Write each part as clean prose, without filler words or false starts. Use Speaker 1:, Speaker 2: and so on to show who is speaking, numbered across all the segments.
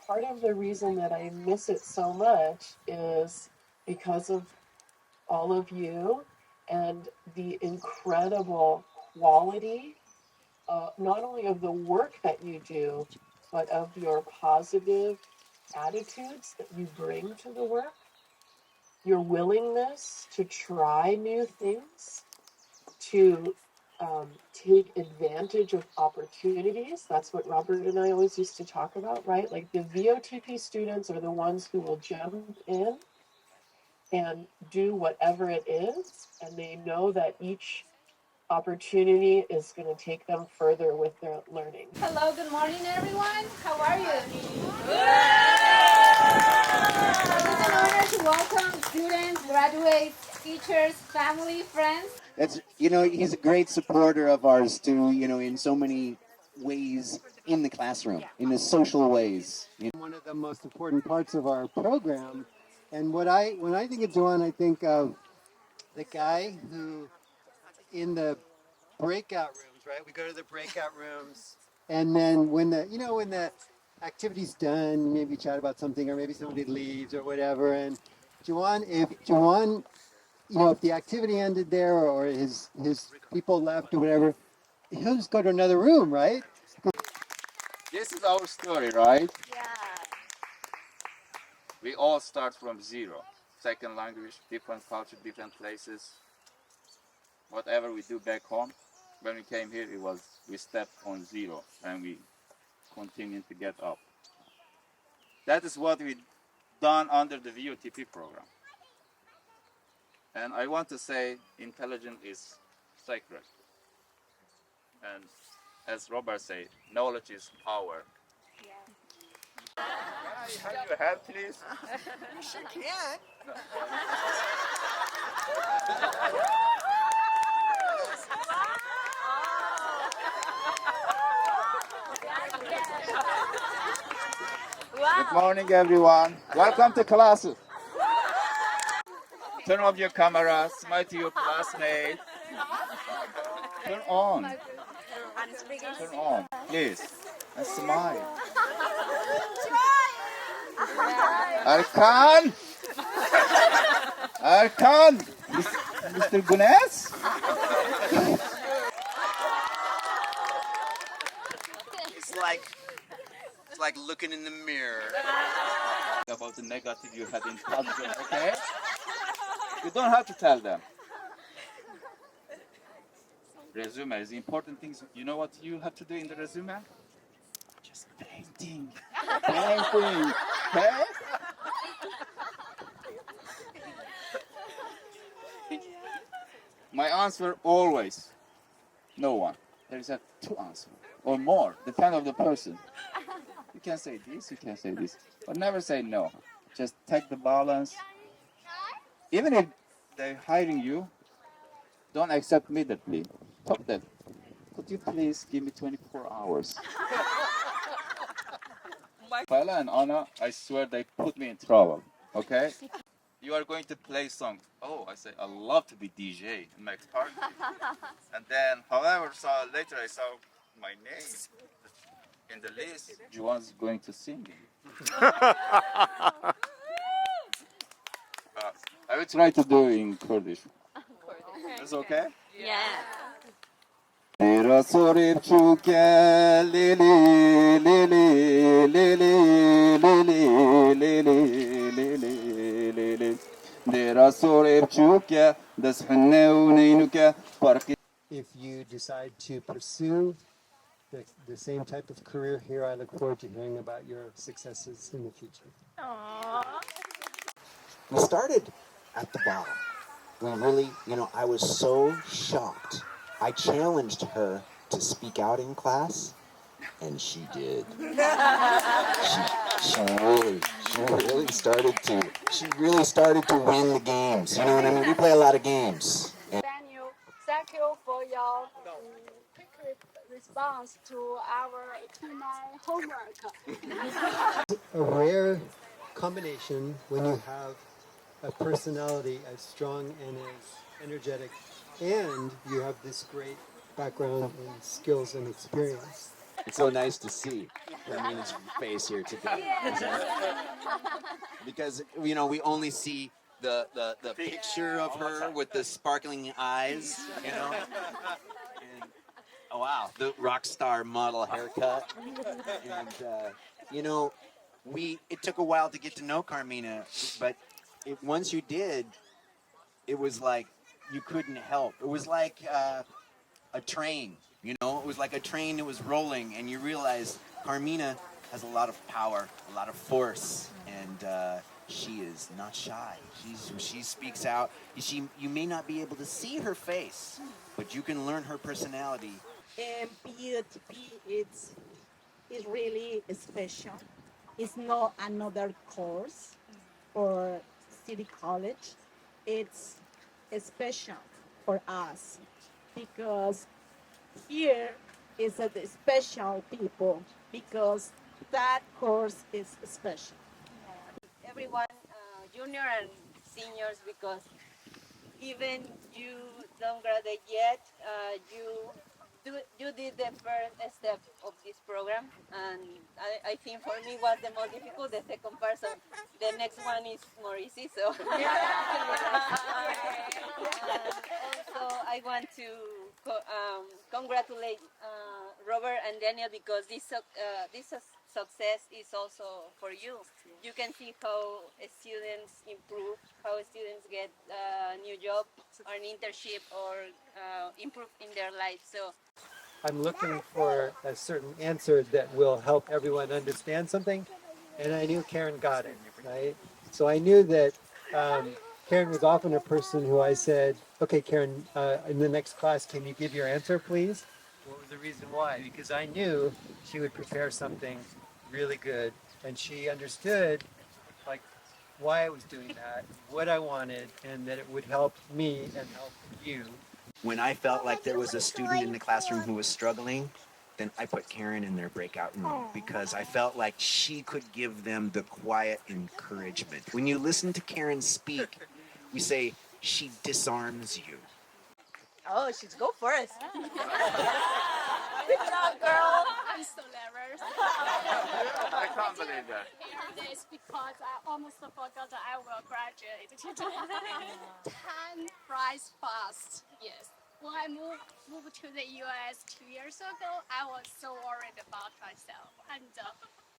Speaker 1: part of the reason that I miss it so much is because of all of you and the incredible quality, not only of the work that you do, but of your positive attitudes that you bring to the work, your willingness to try new things, to take advantage of opportunities. That's what Robert and I always used to talk about, right? Like the VOTP students are the ones who will jump in and do whatever it is, and they know that each opportunity is going to take them further with their learning.
Speaker 2: Hello, good morning everyone. How are you? It's an honor to welcome students, graduates, teachers, family, friends.
Speaker 3: That's, he's a great supporter of ours too, in so many ways in the classroom, in the social ways.
Speaker 4: One of the most important parts of our program. And when I think of Joanne, I think of the guy who in the breakout rooms, right? We go to the breakout rooms, and then when the activity's done, maybe chat about something, or maybe somebody leaves or whatever. And if the activity ended there, or his people left or whatever, he'll just go to another room, right?
Speaker 5: This is our story, right?
Speaker 2: Yeah.
Speaker 5: We all start from zero. Second language, different culture, different places. Whatever we do back home, when we came here, we stepped on zero and we continued to get up. That is what we done under the VOTP program. And I want to say, intelligence is sacred. And as Robert said, knowledge is power. Can I have your hand, please?
Speaker 6: You sure can.
Speaker 5: Good morning, everyone. Welcome to class. Turn off your camera, smile to your classmate. Turn on. Turn on, please. And smile. Arkan! Arkan! Mr. Gunes?
Speaker 6: It's like looking in the mirror.
Speaker 5: About the negative you had in culture, okay? You don't have to tell them. Resume is important things. You know what you have to do in the resume? Just painting. Painting. Okay? My answer always, no one. There is a two answer or more, depending on the person. You can say this, you can say this, but never say no. Just take the balance. Even if they're hiring you, don't accept immediately. Talk them. Could you please give me 24 hours? Paula and Anna, I swear they put me in trouble. Okay? You are going to play song. Oh, I say I love to be DJ in my party. And then, however, later I saw my name in the list. Juwan's going to sing. I will try to do it in Kurdish. Is okay?
Speaker 2: Yeah.
Speaker 5: Dera sorib chuke lili lili lili lili lili lili lili Dera sorib chuke dashanne unainuke farqi.
Speaker 4: If you decide to pursue the same type of career here, I look forward to hearing about your successes in the future.
Speaker 3: We started at the bottom. We really, I was so shocked. I challenged her to speak out in class, and she did. She really started to win the games. You know what I mean? We play a lot of games.
Speaker 7: Daniel, thank you for your quick response to my homework.
Speaker 4: A rare combination when you have a personality as strong and as energetic, and you have this great background and skills and experience.
Speaker 3: It's so nice to see Carmina's face here today. Because, you know, we only see the picture of her with the sparkling eyes, you know. And, oh, wow, the rock star model haircut. And, you know, it took a while to get to know Carmina, but once you did, it was like you couldn't help. It was like a train, you know? It was like a train that was rolling, and you realize Carmina has a lot of power, a lot of force, and she is not shy. She speaks out. You may not be able to see her face, but you can learn her personality.
Speaker 8: And Votp is really special. It's not another course or city college. It's special for us because here is a special people because that course is special.
Speaker 9: Everyone, junior and seniors, because even you don't graduate yet, you did the first step of this program, and I think for me was the most difficult. The second part, so the next one is more easy. So, also I want to congratulate Robert and Daniel because this success is also for you. You can see how students improve, how students get a new job or an internship or improve in their life. So
Speaker 4: I'm looking for a certain answer that will help everyone understand something, and I knew Karen got it, right? So I knew that Karen was often a person who I said, okay, Karen, in the next class, can you give your answer, please? What was the reason why? Because I knew she would prepare something really good, and she understood like why I was doing that, what I wanted, and that it would help me and help you.
Speaker 3: When I felt like there was a student in the classroom who was struggling, then I put Karen in their breakout room because I felt like she could give them the quiet encouragement. When you listen to Karen speak, we say she disarms you.
Speaker 9: oh, she's go first.
Speaker 7: Good job, girl. I'm so nervous.
Speaker 5: I can't believe that.
Speaker 7: Hear this because I almost forgot that I will graduate today. 10 flies fast. Yes. When I moved to the US 2 years ago, I was so worried about myself. And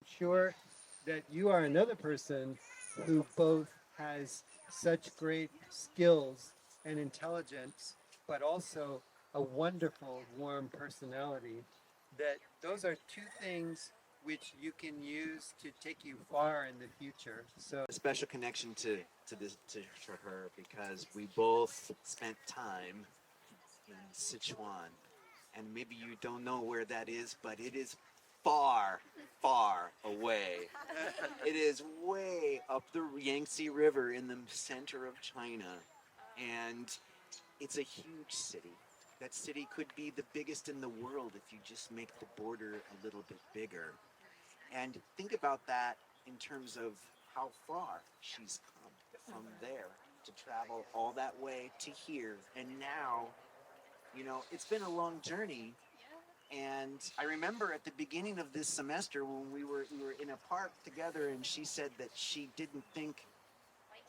Speaker 4: Sure that you are another person who both has such great skills and intelligence, but also a wonderful, warm personality. That those are two things which you can use to take you far in the future. So
Speaker 3: A special connection to her because we both spent time in Sichuan, and maybe you don't know where that is, but it is far, far away. It is way up the Yangtze River in the center of China, and it's a huge city. That city could be the biggest in the world if you just make the border a little bit bigger. And think about that in terms of how far she's come from there to travel all that way to here. And now, you know, it's been a long journey. And I remember at the beginning of this semester when we were in a park together, and she said that she didn't think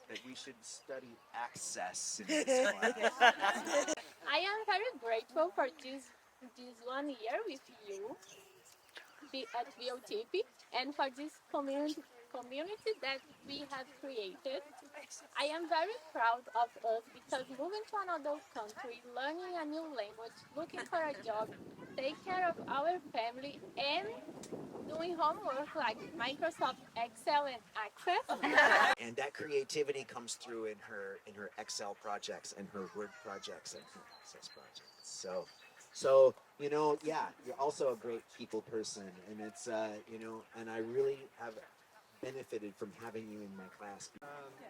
Speaker 3: that we should study access in this class.
Speaker 7: I am very grateful for this 1 year with you at Votp and for this community that we have created. I am very proud of us because moving to another country, learning a new language, looking for a job, take care of our family, and doing homework like Microsoft Excel and Access.
Speaker 3: And that creativity comes through in her Excel projects and her Word projects and her Access projects. So you know, yeah, you're also a great people person, and it's you know, and I really have benefited from having you in my class.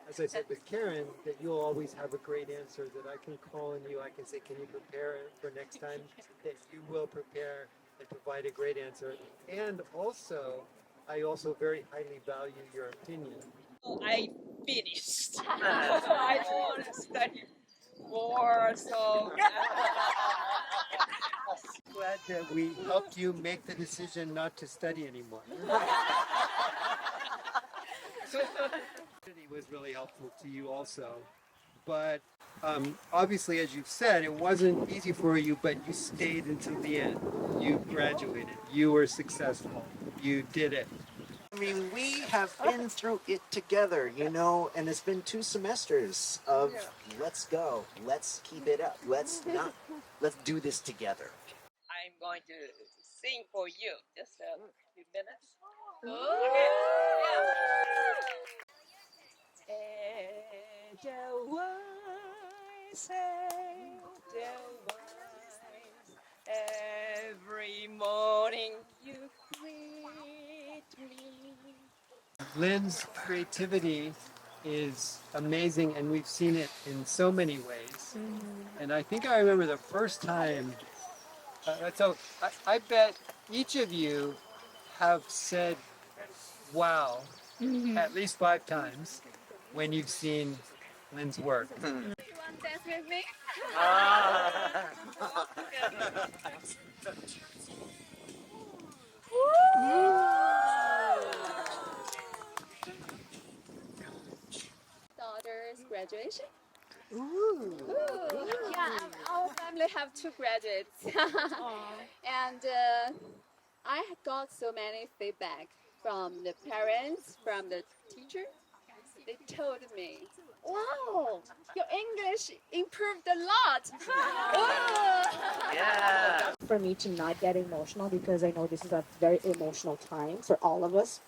Speaker 4: as I said with Karen, that you'll always have a great answer that I can call on you. I can say, can you prepare for next time? That you will prepare and provide a great answer. And also, I also very highly value your opinion.
Speaker 10: I finished. I don't want to study more, so
Speaker 4: glad that we helped you make the decision not to study anymore. It was really helpful to you also. But obviously, as you've said, it wasn't easy for you, but you stayed until the end. You graduated. You were successful. You did it.
Speaker 3: I mean, we have been through it together, you know, and it's been 2 semesters of let's go, let's keep it up, let's do this together.
Speaker 10: I'm going to sing for you. Just a few minutes. Every morning you greet me.
Speaker 4: Lynn's creativity is amazing, and we've seen it in so many ways. And I think I remember the first time. I bet each of you have said "wow" at least 5 times when you've seen Lynn's work.
Speaker 9: You want to dance with me? Daughter's graduation. Ooh. Yeah, our family have 2 graduates, and I got so many feedback from the parents, from the teacher. They told me, "Wow, your English improved a lot."
Speaker 3: Yeah.
Speaker 8: For me to not get emotional because I know this is a very emotional time for all of us.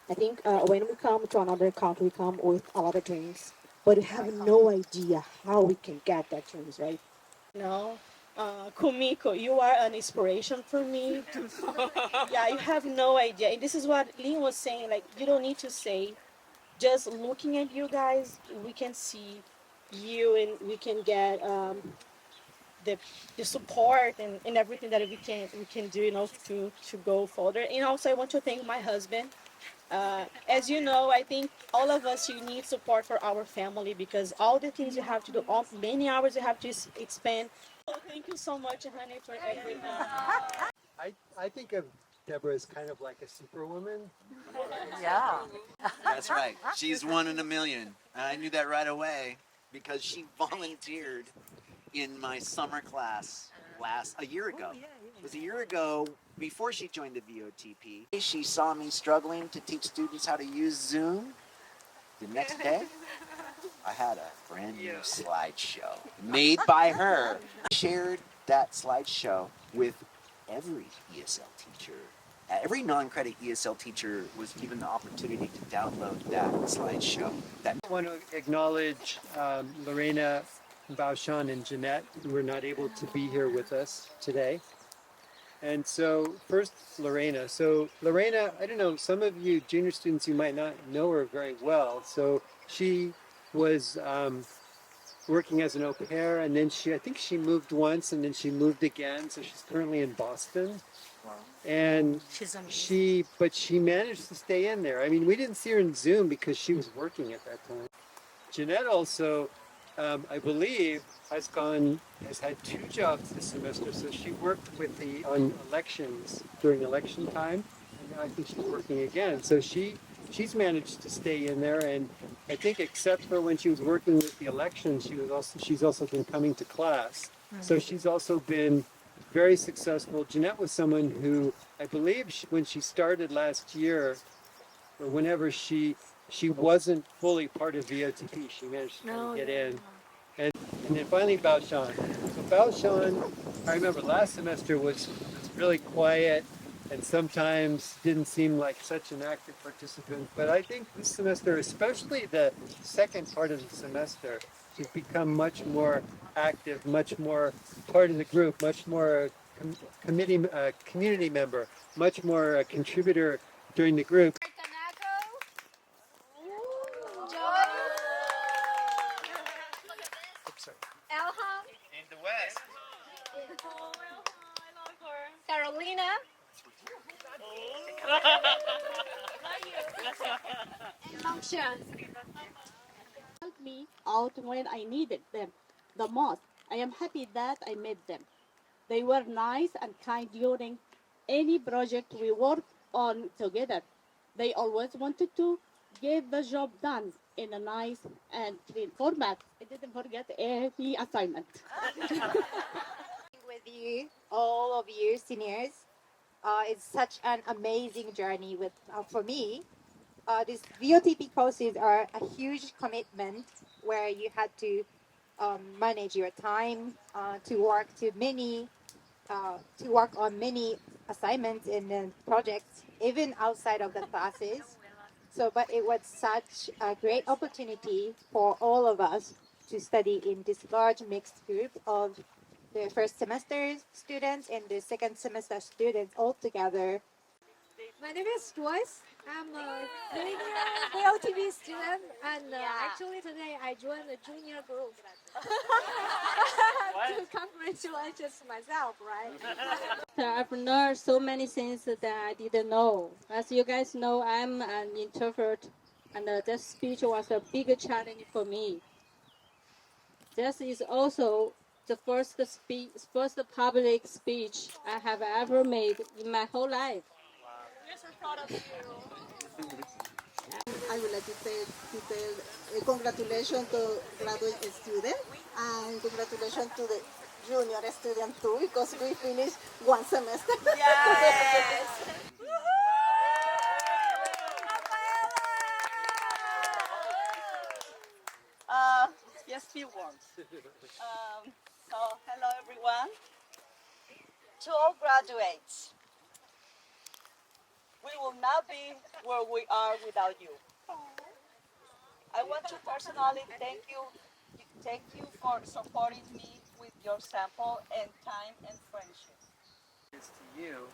Speaker 8: I think when we come to another country, we come with a lot of dreams, but we have no idea how we can get that dreams, right? No, Kumiko, you are an inspiration for me. Yeah, you have no idea. And this is what Lynn was saying. Like, you don't need to say. Just looking at you guys, we can see you, and we can get the support and everything that we can do, to go further. And also, I want to thank my husband. As you know, I think all of us, you need support for our family because all the things you have to do, all many hours you have to expend. So thank you so much, honey, for everything.
Speaker 4: I think of Deborah as kind of like a superwoman.
Speaker 3: That's right. She's 1 in a million. And I knew that right away because she volunteered in my summer class a year ago. It was a year ago before she joined the VOTP. She saw me struggling to teach students how to use Zoom. The next day, I had a brand new slideshow made by her. Shared that slideshow with every ESL teacher. Every non-credit ESL teacher was given the opportunity to download that slideshow.
Speaker 4: I want to acknowledge Lorena, Baoshan, and Jeanette, who were not able to be here with us today. And so first, Lorena. So Lorena, I don't know, some of you junior students, you might not know her very well. So she was working as an au pair, and then I think she moved once, and then she moved again. So she's currently in Boston. And but she managed to stay in there. I mean, we didn't see her in Zoom because she was working at that time. Jeanette also, I believe, has had 2 jobs this semester. So she worked on elections during election time, and now I think she's working again. So she's managed to stay in there, and I think except for when she was working with the elections, she's also been coming to class. So she's also been very successful. Jeanette was someone who I believe when she started last year, or whenever she wasn't fully part of VOTP. She managed to kind of get in. And then finally Baoshan. So Baoshan, I remember last semester was really quiet and sometimes didn't seem like such an active participant. But I think this semester, especially the second part of the semester, she's become much more active, much more part of the group, much more community member, much more a contributor during the group.
Speaker 9: Elham.
Speaker 3: In the West.
Speaker 9: Carolina.
Speaker 8: Helped me out when I needed them the most. I am happy that I met them.
Speaker 11: They were nice and kind during any project we worked on together. They always wanted to get the job done in a nice and clean format. I didn't forget any assignment.
Speaker 2: With you, all of you seniors. It's such an amazing journey with for me. These VOTP courses are a huge commitment where you had to manage your time to work on many assignments and then projects even outside of the classes. So, but it was such a great opportunity for all of us to study in this large mixed group of the first semester students and the second semester students all together.
Speaker 12: My name is Joyce. I'm a junior VLTV student, and actually today I joined the junior group. To congratulate myself, right?
Speaker 11: I've learned so many things that I didn't know. As you guys know, I'm an introvert, and that speech was a big challenge for me. This is also the first public speech I have ever made in my whole life.
Speaker 12: We're so proud of you.
Speaker 13: I would like to say congratulations to graduate student and congratulations to the junior student too because we finished one semester.
Speaker 9: Yes. Just few words. So hello everyone. To all graduates, we will not be where we are without you. I want to personally thank you for supporting me with your sample and time and friendship.
Speaker 4: It's to you,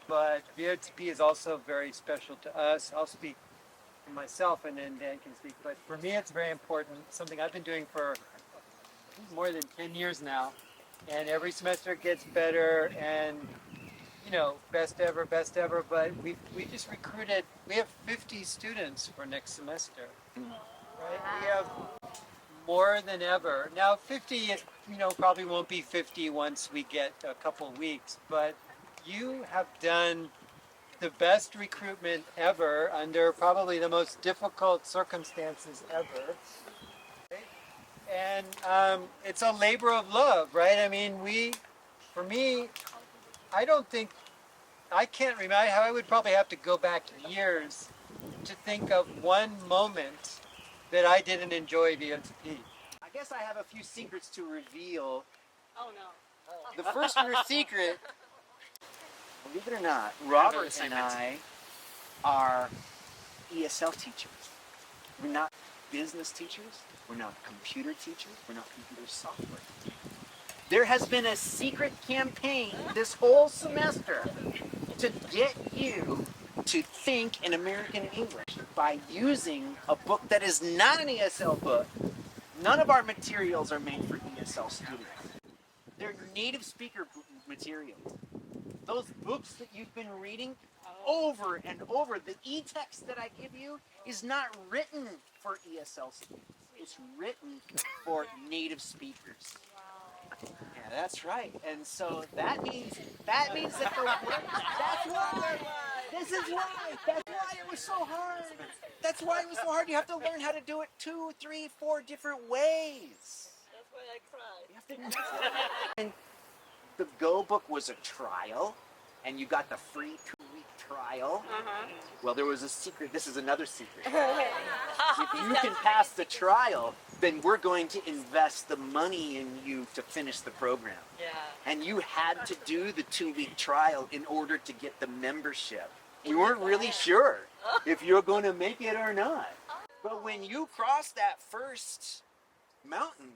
Speaker 4: but VOTP is also very special to us. I'll speak for myself and then Dan can speak, but for me it's very important, something I've been doing for more than 10 years now, and every semester it gets better and best ever, but we just recruited, we have 50 students for next semester, right? We have more than ever. Now 50, probably won't be 50 once we get a couple weeks, but you have done the best recruitment ever under probably the most difficult circumstances ever. And it's a labor of love, right? I mean, for me, I don't think, I can't remember, I would probably have to go back years to think of one moment that I didn't enjoy VOTP.
Speaker 3: I guess I have a few secrets to reveal.
Speaker 9: Oh no.
Speaker 3: The first secret, believe it or not, Robert and I are ESL teachers. We're not business teachers. We're not computer teachers. We're not computer software teachers. There has been a secret campaign this whole semester to get you to think in American English by using a book that is not an ESL book. None of our materials are made for ESL students. They're native speaker materials. Those books that you've been reading over and over, the e-text that I give you is not written for ESL students. It's written for native speakers. Yeah, that's right. And so that means that the that's why. This is why. That's why it was so hard. That's why it was so hard. You have to learn how to do it 2, 3, 4 different ways.
Speaker 9: That's why I cried.
Speaker 3: And the Go book was a trial, and you got the free 2-week trial. Well, there was a secret. This is another secret. If you can pass the trial, then we're going to invest the money in you to finish the program.
Speaker 9: Yeah.
Speaker 3: And you had to do the 2-week trial in order to get the membership. We weren't really sure if you're going to make it or not. But when you cross that first mountain,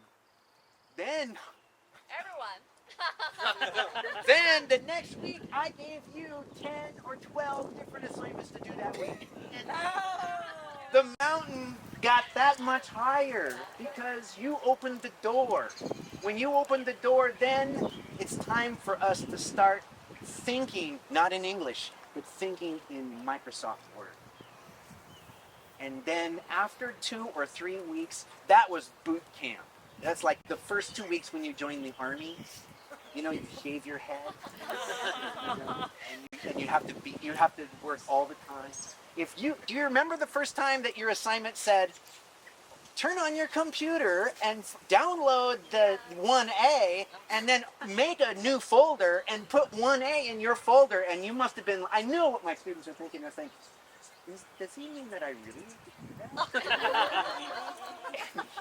Speaker 3: then then the next week I gave you 10 or 12 different assignments to do that week. The mountain got that much higher because you opened the door. When you opened the door, then it's time for us to start thinking, not in English, but thinking in Microsoft Word. And then after 2 or 3 weeks, that was boot camp. That's like the first 2 weeks when you join the army. You know, you shave your head, you know, and you have to work all the time. Do you remember the first time that your assignment said, turn on your computer and download the 1A and then make a new folder and put 1A in your folder? And you must have been, I know what my students are thinking. They're thinking, does he mean that I really need to do that?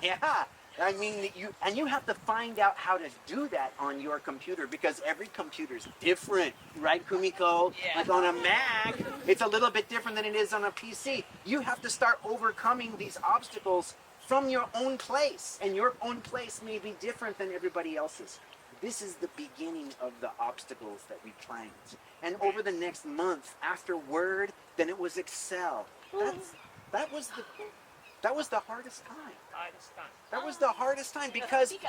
Speaker 3: Yeah. I mean, you have to find out how to do that on your computer because every computer is different, right, Kumiko? Yeah. Like on a Mac, it's a little bit different than it is on a PC. You have to start overcoming these obstacles from your own place, and your own place may be different than everybody else's. This is the beginning of the obstacles that we climbed. And over the next month, after Word, then it was Excel. That was the hardest time. That was the hardest time because you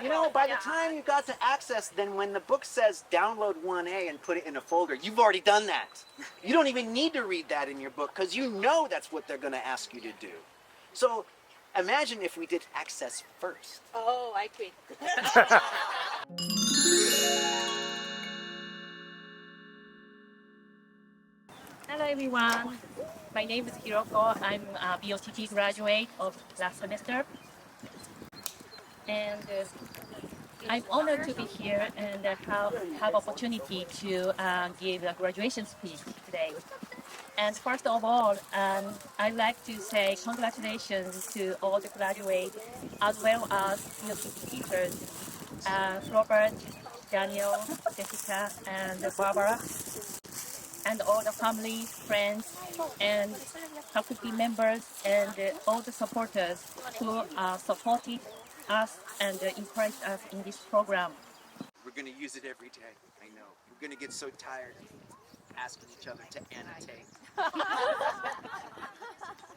Speaker 3: know, by the time you got to Access, then when the book says download 1A and put it in a folder, you've already done that. You don't even need to read that in your book because you know that's what they're going to ask you to do. So imagine if we did Access first.
Speaker 9: Oh, I quit.
Speaker 7: Hello everyone. My name is Hiroko. I'm a Votp graduate of last semester, and I'm honored to be here and have opportunity to give a graduation speech today. And first of all, I'd like to say congratulations to all the graduates as well as Votp teachers, Robert, Daniel, Jessica, and Barbara, and all the family, friends, and faculty members, and all the supporters who supported us and encouraged us in this program.
Speaker 3: We're going to use it every day. I know. We're going to get so tired of asking each other to annotate.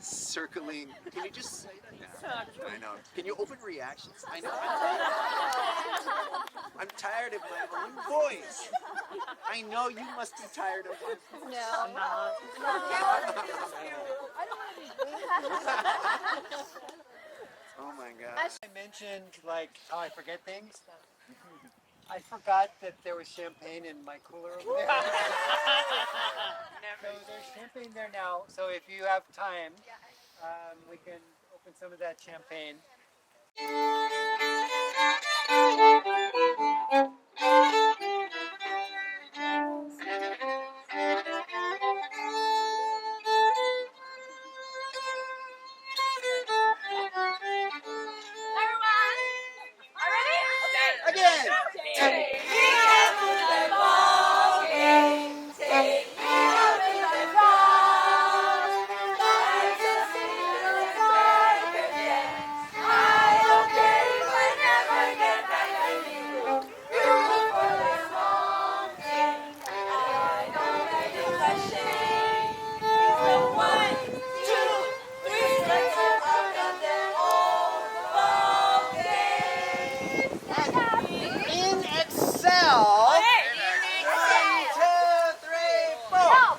Speaker 3: Circling. Can you just say that? Yeah, I know. Can you open reactions? I know. I'm tired of my own voice. I know you must be tired of my voice. Oh my God.
Speaker 4: I mentioned like how I forget things. I forgot that there was champagne in my cooler over there. So there's champagne there now. So if you have time, we can open some of that champagne.
Speaker 3: Again. In Excel. 1, 2, 3, 4.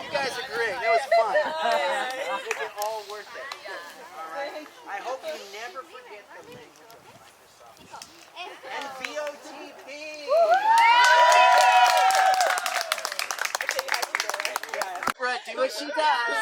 Speaker 3: You guys are great. That was fun. Make it all worth it. All right. I hope you never forget the language of Microsoft and VOTP. Yeah. Right, do what she does.